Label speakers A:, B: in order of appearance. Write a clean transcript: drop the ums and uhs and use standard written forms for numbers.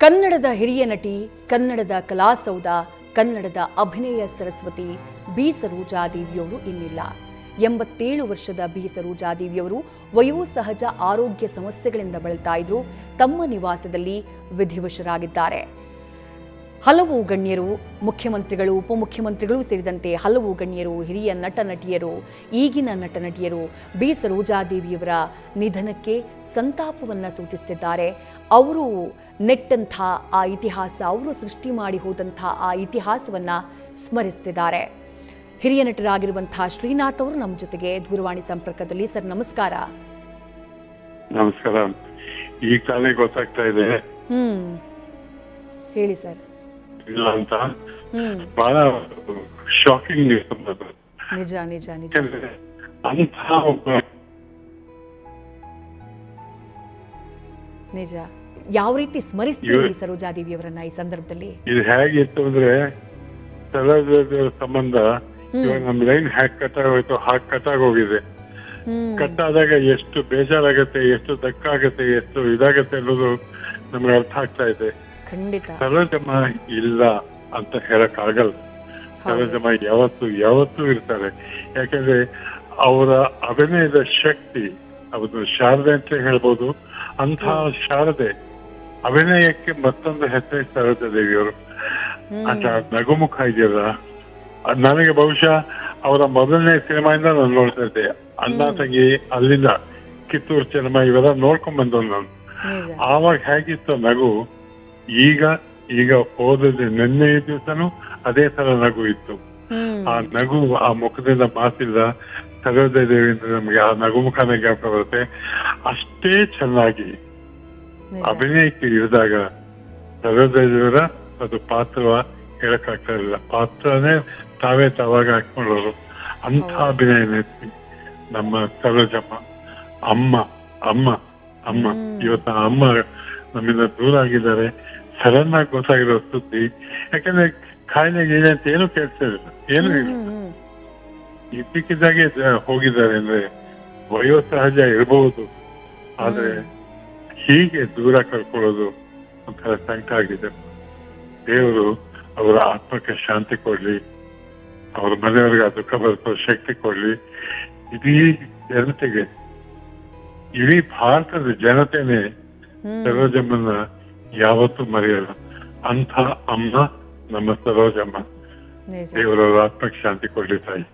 A: ಕನ್ನಡದ ಹಿರಿಯ ನಟಿ, ಕನ್ನಡದ ಕಲಾಸೌಧ, ಕನ್ನಡದ ಅಭಿನಯ ಸರಸ್ವತಿ ಬಿ ಸರೋಜಾದೇವಿಯವರು ಇನ್ನಿಲ್ಲ. 87 ವರ್ಷದ ಬಿ ಸರೋಜಾದೇವಿಯವರು ವಯೋಸಹಜ ಆರೋಗ್ಯ ಸಮಸ್ಯೆಗಳಿಂದ ಬಳಲ್ತಾ ಇದ್ರು. ತಮ್ಮ ನಿವಾಸದಲ್ಲಿ ವಿಧಿವಶರಾಗಿದ್ದಾರೆ. ಹಲವು ಗಣ್ಯರು, ಮುಖ್ಯಮಂತ್ರಿಗಳು, ಉಪಮುಖ್ಯಮಂತ್ರಿಗಳು ಸೇರಿದಂತೆ ಹಲವು ಗಣ್ಯರು, ಹಿರಿಯ ನಟ ನಟಿಯರು, ಈಗಿನ ನಟ ನಟಿಯರು ಬಿ ಸರೋಜಾದೇವಿಯವರ ನಿಧನಕ್ಕೆ ಸಂತಾಪವನ್ನು ಸೂಚಿಸುತ್ತಿದ್ದಾರೆ. ಅವರು ನೆಟ್ಟಂಥ ಆ ಇತಿಹಾಸ, ಅವರು ಸೃಷ್ಟಿ ಮಾಡಿ ಹೋದಂಥ ಆ ಇತಿಹಾಸವನ್ನು ಸ್ಮರಿಸುತ್ತಿದ್ದಾರೆ. ಹಿರಿಯ ನಟರಾಗಿರುವಂತಹ ಶ್ರೀನಾಥ್ ಅವರು ನಮ್ಮ ಜೊತೆಗೆ ದೂರವಾಣಿ ಸಂಪರ್ಕದಲ್ಲಿ. ಸರ್, ನಮಸ್ಕಾರ.
B: ನಮಸ್ಕಾರ. ಈಗ ತಾನೇ ಗೊತ್ತಾಗ್ತಾ ಇದೆ
A: ಹೇಳಿ ಸರ್.
B: ಇಲ್ಲ ಅಂತ ಬಹಳ ಶಾಕಿಂಗ್ ನ್ಯೂಸ್.
A: ನಿಜ ನಿಜ ನಿಜ.
B: ಅಂತಹ ಒಬ್ಬ
A: ನಿಜ. ಯಾವ ರೀತಿ ಸ್ಮರಿಸ್ತೀವಿ ಸರೋಜಾದೇವಿಯವರನ್ನ ಈ ಸಂದರ್ಭದಲ್ಲಿ?
B: ಇದು ಹೇಗಿತ್ತು ಅಂದ್ರೆ, ಸರೋಜಾದೇವಿಯವರ ಸಂಬಂಧ ಇವಾಗ ನಮ್ ಲೈನ್ ಹ್ಯಾಕ್ ಕಟ್ಟಾಗೋಯ್ತು, ಹಾಗೆ ಕಟ್ಟಾಗೋಗಿದೆ. ಕಟ್ಟಾದಾಗ ಎಷ್ಟು ಬೇಜಾರಾಗತ್ತೆ, ಎಷ್ಟು ಧಕ್ಕಾಗತ್ತೆ, ಎಷ್ಟು ಇದಾಗತ್ತೆ ಅನ್ನೋದು ನಮ್ಗೆ ಅರ್ಥ ಆಗ್ತಾ ಇದೆ.
A: ಖಂಡಿತ
B: ಸರೋಜಮ್ಮ ಇಲ್ಲ ಅಂತ ಹೇಳಕ್ ಆಗಲ್ಲ. ಸರೋಜಮ್ಮ ಯಾವತ್ತೂ ಇರ್ತಾರೆ. ಯಾಕಂದ್ರೆ ಅವರ ಅಭಿನಯದ ಶಕ್ತಿ, ಅದು ಶಾರದೆ ಅಂತ ಹೇಳ್ಬೋದು. ಅಂತಹ ಶಾರದೆ ಅಭಿನಯಕ್ಕೆ ಮತ್ತೊಂದು ಹೆಸರು ಸರೋಜಾದೇವಿಯವರು. ಅಂತ ನಗುಮುಖ ಇದೆಯಲ್ಲ, ನನಗೆ ಬಹುಶಃ ಅವರ ಮೊದಲನೇ ಸಿನಿಮಾಯಿಂದ ನಾನು ನೋಡ್ತಾ ಇದ್ದೆ. ಅಣ್ಣ ತಂಗಿ, ಅಲ್ಲಿಂದ ಕಿತ್ತೂರು ಸಿನಿಮಾ ಇವೆಲ್ಲ ನೋಡ್ಕೊಂಡ್ ಬಂದವ್ ನಾನು. ಆವಾಗ ಹೇಗಿತ್ತು ನಗು, ಈಗ ಓದಿದ ನಿನ್ನೆ ದಿವಸನೂ ಅದೇ ತರ ನಗು ಇತ್ತು. ಆ ನಗು, ಆ ಮುಖದಿಂದ ಮಾತಿಲ್ಲ. ಸರೋಜಾದೇವಿಯಿಂದ ನಮ್ಗೆ ಆ ನಗುಮುಖನ ಜ್ಞಾಪಕ ಬರುತ್ತೆ. ಅಷ್ಟೇ ಚೆನ್ನಾಗಿ ಅಭಿನಯಕ್ಕೆ ಇರಿದಾಗ ಸರೋಜಾದೇವಿಯವರ ಅದು ಪಾತ್ರ ಹೇಳಕ್ಕಾಗ್ತಾ ಇರಲಿಲ್ಲ. ಪಾತ್ರನೇ ತಾವಾಗ ಹಾಕೊಂಡವರು. ಅಂಥ ಅಭಿನಯ ನಮ್ಮ ಸರೋಜಮ್ಮ. ಅಮ್ಮ ಇವತ್ತು ಅಮ್ಮ ನಮ್ಮಿಂದ ದೂರ ಆಗಿದ್ದಾರೆ. ಸಡನ್ ಆಗಿ ಗೊತ್ತಾಗಿರೋ ಸುದ್ದಿ. ಯಾಕಂದ್ರೆ ಕಾಯಿಲೆಗೆ ಅಂತ ಏನು ಕೇಳ್ತಿರಲಿಲ್ಲ, ಏನು ಇಲ್ಲ. ಇದ್ದಕ್ಕಿದ್ದಾಗೆ ಹೋಗಿದ್ದಾರೆ. ಅಂದ್ರೆ ವಯೋಸಹಜ ಇರಬಹುದು, ಆದ್ರೆ ಹೀಗೆ ದೂರ ಕರ್ಕೊಳ್ಳೋದು ಒಂಥರ ಸಂಕಟ ಆಗಿದೆ. ದೇವರು ಅವರ ಆತ್ಮಕ್ಕೆ ಶಾಂತಿ ಕೊಡ್ಲಿ, ಅವ್ರ ಮನೆಯವ್ರಿಗೆ ಆ ದುಃಖ ಬರೆಸೋ ಶಕ್ತಿ ಕೊಡ್ಲಿ. ಇಡೀ ಜನತೆಗೆ, ಇಡೀ ಭಾರತದ ಜನತೆನೆ ಸರೋಜಮ್ಮನ ಯಾವತ್ತೂ ಮರೆಯಲ್ಲ. ಅಂಥ ಅಮ್ಮ ನಮ್ಮ ಸರೋಜಮ್ಮ. ದೇವರವರ ಆತ್ಮಕ್ಕೆ ಶಾಂತಿ ಕೊಡ್ಲಿ ತಾಯಿ.